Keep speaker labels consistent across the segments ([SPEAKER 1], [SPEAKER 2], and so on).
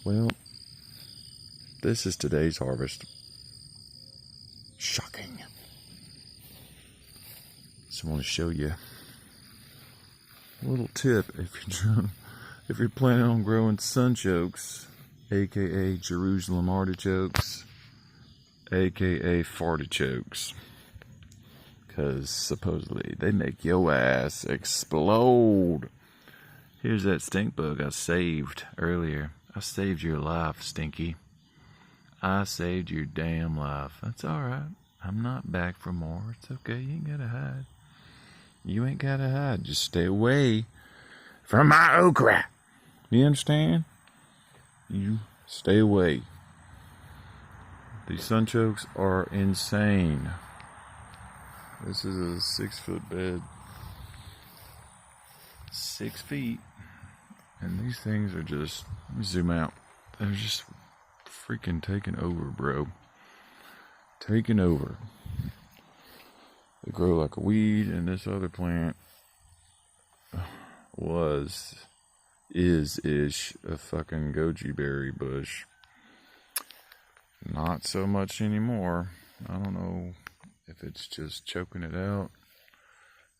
[SPEAKER 1] Well, this is today's harvest. Shocking. So I want to show you a little tip if you're planning on growing sunchokes, aka Jerusalem Artichokes, aka fartichokes, because supposedly they make your ass explode. Here's that stink bug I saved earlier. I saved your life, Stinky. I saved your damn life. That's alright. I'm not back for more. It's okay. You ain't gotta hide. You ain't gotta hide. Just stay away from my okra. You understand? You stay away. These sunchokes are insane. This is a 6-foot bed. 6 feet. And these things are just, let me zoom out. They're just freaking taking over, bro. Taking over. They grow like a weed, and this other plant is a fucking goji berry bush. Not so much anymore. I don't know if it's just choking it out.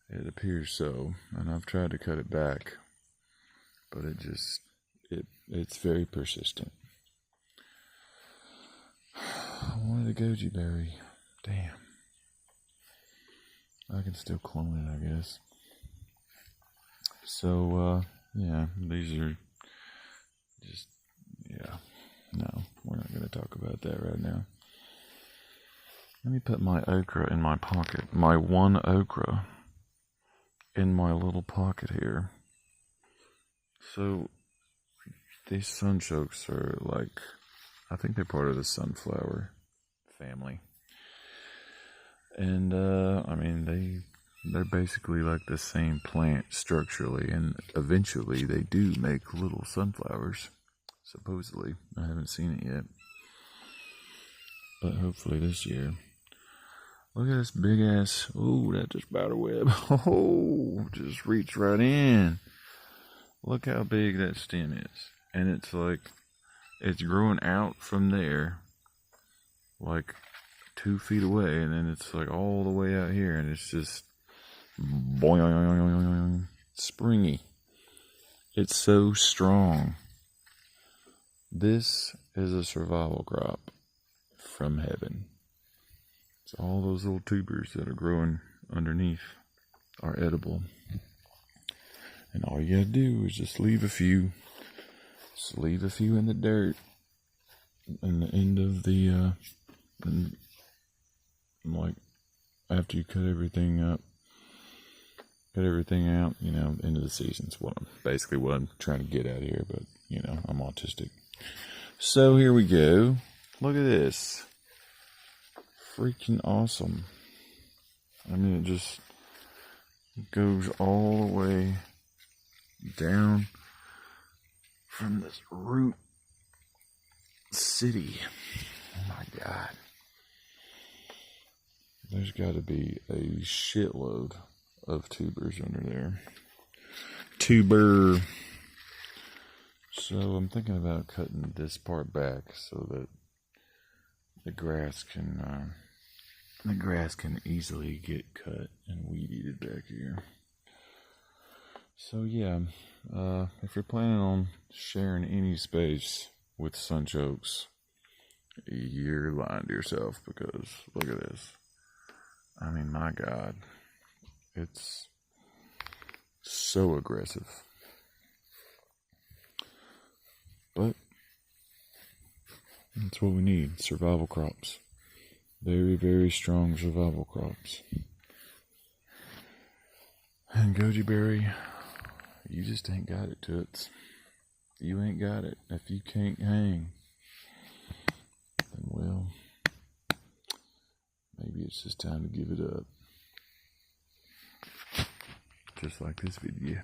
[SPEAKER 1] It appears so, and I've tried to cut it back, but it's very persistent. I wanted a goji berry. Damn. I can still clone it, I guess. So, yeah, these are just, yeah. No, we're not going to talk about that right now. Let me put my okra in my pocket. My one okra in my little pocket here. So, these sunchokes are like, I think they're part of the sunflower family. And, I mean, they're basically like the same plant structurally, and eventually they do make little sunflowers, supposedly. I haven't seen it yet, but hopefully this year. Look at this big ass, ooh, that just spider web, oh, just reached right in. Look how big that stem is, and it's like, it's growing out from there, like 2 feet away, and then it's like all the way out here, and it's just boing, springy. It's so strong. This is a survival crop from heaven. So all those little tubers that are growing underneath are edible, and all you gotta do is just leave a few in the dirt, and the end of the like after you cut everything out, you know, end of the season's what I'm trying to get at here, but you know, I'm autistic. So here we go. Look at this. Freaking awesome. I mean, it just goes all the way down from this root city. Oh my God. There's got to be a shitload of tubers under there. Tuber. So I'm thinking about cutting this part back so that the grass can easily get cut and weed eated back here. So yeah, if you're planning on sharing any space with sunchokes, you're lying to yourself, because look at this. I mean, my God, it's so aggressive. But that's what we need, survival crops. Very, very strong survival crops. And goji berry, you just ain't got it, toots. You ain't got it. If you can't hang, then well, maybe it's just time to give it up. Just like this video.